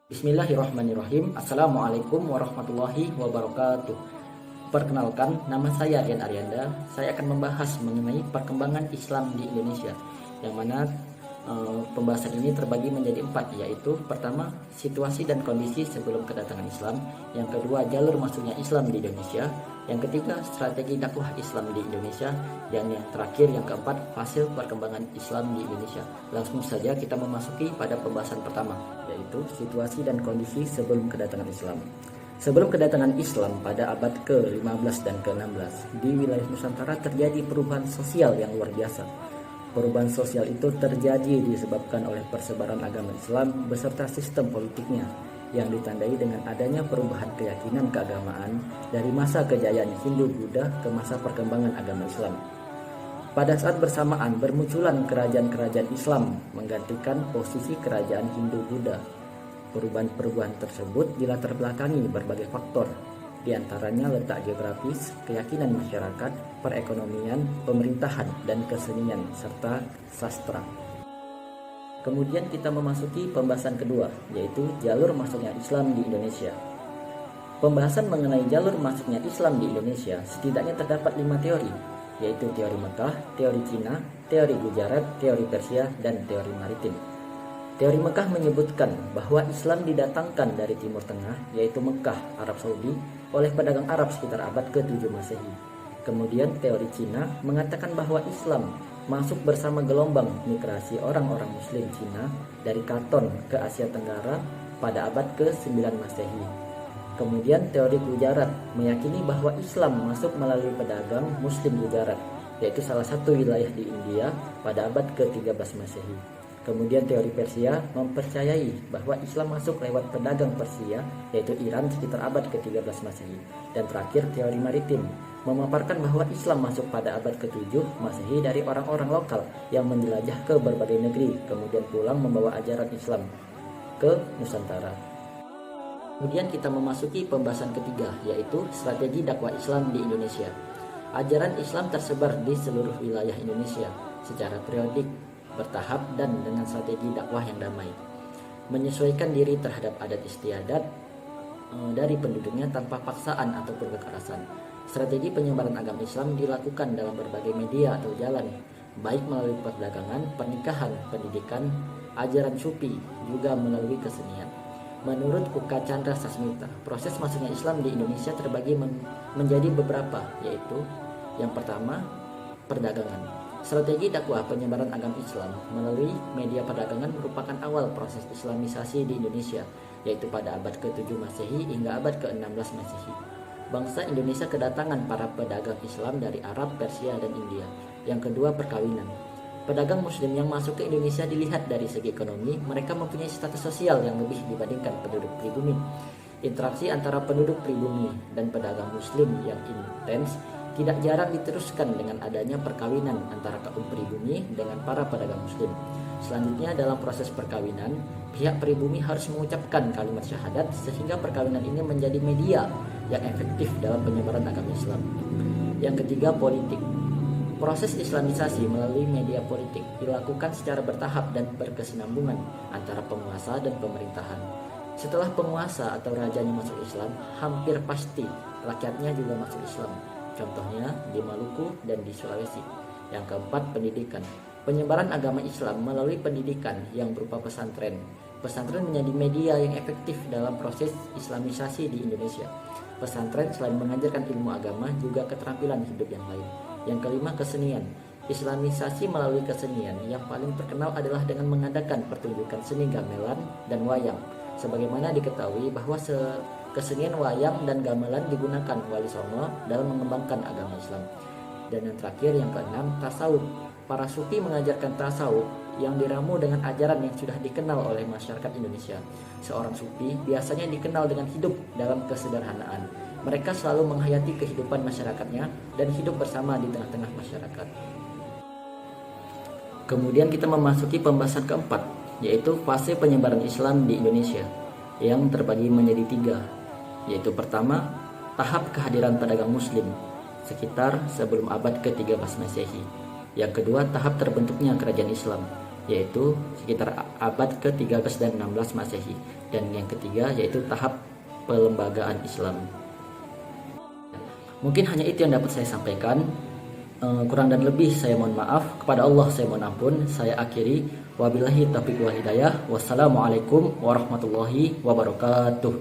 Bismillahirrahmanirrahim. Assalamualaikum warahmatullahi wabarakatuh. Perkenalkan, nama saya Rian Aryanda. Saya akan membahas mengenai perkembangan Islam di Indonesia, yang mana pembahasan ini terbagi menjadi 4, yaitu pertama, situasi dan kondisi sebelum kedatangan Islam; yang kedua, jalur masuknya Islam di Indonesia; yang ketiga, strategi dakwah Islam di Indonesia; dan yang terakhir, yang keempat, fase perkembangan Islam di Indonesia. Langsung saja kita memasuki pada pembahasan pertama, yaitu situasi dan kondisi sebelum kedatangan Islam. Sebelum kedatangan Islam pada abad ke-15 dan ke-16, di wilayah Nusantara terjadi perubahan sosial yang luar biasa. Perubahan sosial itu terjadi disebabkan oleh persebaran agama Islam beserta sistem politiknya yang ditandai dengan adanya perubahan keyakinan keagamaan dari masa kejayaan Hindu-Buddha ke masa perkembangan agama Islam. Pada saat bersamaan bermunculan kerajaan-kerajaan Islam menggantikan posisi kerajaan Hindu-Buddha. Perubahan-perubahan tersebut dilatar belakangi berbagai faktor, di antaranya letak geografis, keyakinan masyarakat, perekonomian, pemerintahan, dan kesenian, serta sastra. Kemudian kita memasuki pembahasan kedua, yaitu jalur masuknya Islam di Indonesia. Pembahasan mengenai jalur masuknya Islam di Indonesia setidaknya terdapat 5 teori, yaitu teori Mekah, teori Cina, teori Gujarat, teori Persia, dan teori Maritim. Teori Mekah menyebutkan bahwa Islam didatangkan dari Timur Tengah, yaitu Mekah, Arab Saudi, oleh pedagang Arab sekitar abad ke-7 Masehi. Kemudian teori Cina mengatakan bahwa Islam masuk bersama gelombang migrasi orang-orang Muslim Cina dari Katon ke Asia Tenggara pada abad ke-9 Masehi. Kemudian teori Gujarat meyakini bahwa Islam masuk melalui pedagang Muslim Gujarat, yaitu salah satu wilayah di India pada abad ke-13 Masehi. Kemudian teori Persia mempercayai bahwa Islam masuk lewat pedagang Persia, yaitu Iran sekitar abad ke-13 Masehi. Dan terakhir teori Maritim memaparkan bahwa Islam masuk pada abad ke-7 Masehi dari orang-orang lokal yang menjelajah ke berbagai negeri, kemudian pulang membawa ajaran Islam ke Nusantara. Kemudian kita memasuki pembahasan ketiga, yaitu strategi dakwah Islam di Indonesia. Ajaran Islam tersebar di seluruh wilayah Indonesia secara periodik, bertahap, dan dengan strategi dakwah yang damai, menyesuaikan diri terhadap adat istiadat dari penduduknya tanpa paksaan ataupun kekerasan. Strategi penyebaran agama Islam dilakukan dalam berbagai media atau jalan, baik melalui perdagangan, pernikahan, pendidikan, ajaran sufi, juga melalui kesenian. Menurut Uka Chandra Sasmita, proses masuknya Islam di Indonesia terbagi menjadi beberapa, yaitu yang pertama, perdagangan. Strategi dakwah penyebaran agama Islam melalui media perdagangan merupakan awal proses Islamisasi di Indonesia, yaitu pada abad ke-7 Masehi hingga abad ke-16 Masehi. Bangsa Indonesia kedatangan para pedagang Islam dari Arab, Persia, dan India. Yang kedua, perkawinan. Pedagang Muslim yang masuk ke Indonesia dilihat dari segi ekonomi, mereka mempunyai status sosial yang lebih dibandingkan penduduk pribumi. Interaksi antara penduduk pribumi dan pedagang Muslim yang intens tidak jarang diteruskan dengan adanya perkawinan antara kaum pribumi dengan para pedagang Muslim. Selanjutnya, dalam proses perkawinan, pihak pribumi harus mengucapkan kalimat syahadat sehingga perkawinan ini menjadi media yang efektif dalam penyebaran agama Islam. Yang ketiga, politik. Proses Islamisasi melalui media politik dilakukan secara bertahap dan berkesinambungan antara penguasa dan pemerintahan. Setelah penguasa atau rajanya masuk Islam, hampir pasti rakyatnya juga masuk Islam. Contohnya di Maluku dan di Sulawesi. Yang keempat, pendidikan. Penyebaran agama Islam melalui pendidikan yang berupa pesantren. Pesantren menjadi media yang efektif dalam proses Islamisasi di Indonesia. Pesantren selain mengajarkan ilmu agama juga keterampilan hidup yang lain. Yang kelima, kesenian. Islamisasi melalui kesenian yang paling terkenal adalah dengan mengadakan pertunjukan seni gamelan dan wayang. Sebagaimana diketahui bahwa kesenian wayang dan gamelan digunakan Wali Songo dalam mengembangkan agama Islam. Dan yang terakhir, yang keenam, tasawuf. Para sufi mengajarkan tasawuf yang diramu dengan ajaran yang sudah dikenal oleh masyarakat Indonesia. Seorang sufi biasanya dikenal dengan hidup dalam kesederhanaan. Mereka selalu menghayati kehidupan masyarakatnya dan hidup bersama di tengah-tengah masyarakat. Kemudian kita memasuki pembahasan keempat, yaitu fase penyebaran Islam di Indonesia, yang terbagi menjadi 3. Yaitu pertama, tahap kehadiran pedagang Muslim sekitar sebelum abad ke-13 Masehi. Yang kedua, tahap terbentuknya kerajaan Islam. yaitu sekitar abad ke-13 dan 16 Masehi. Dan yang ketiga yaitu tahap pelembagaan Islam. Mungkin hanya itu yang dapat saya sampaikan. Kurang dan lebih saya mohon maaf. Kepada Allah saya mohon ampun. Saya akhiri. Wabillahi taufiq wal hidayah. Wassalamualaikum warahmatullahi wabarakatuh.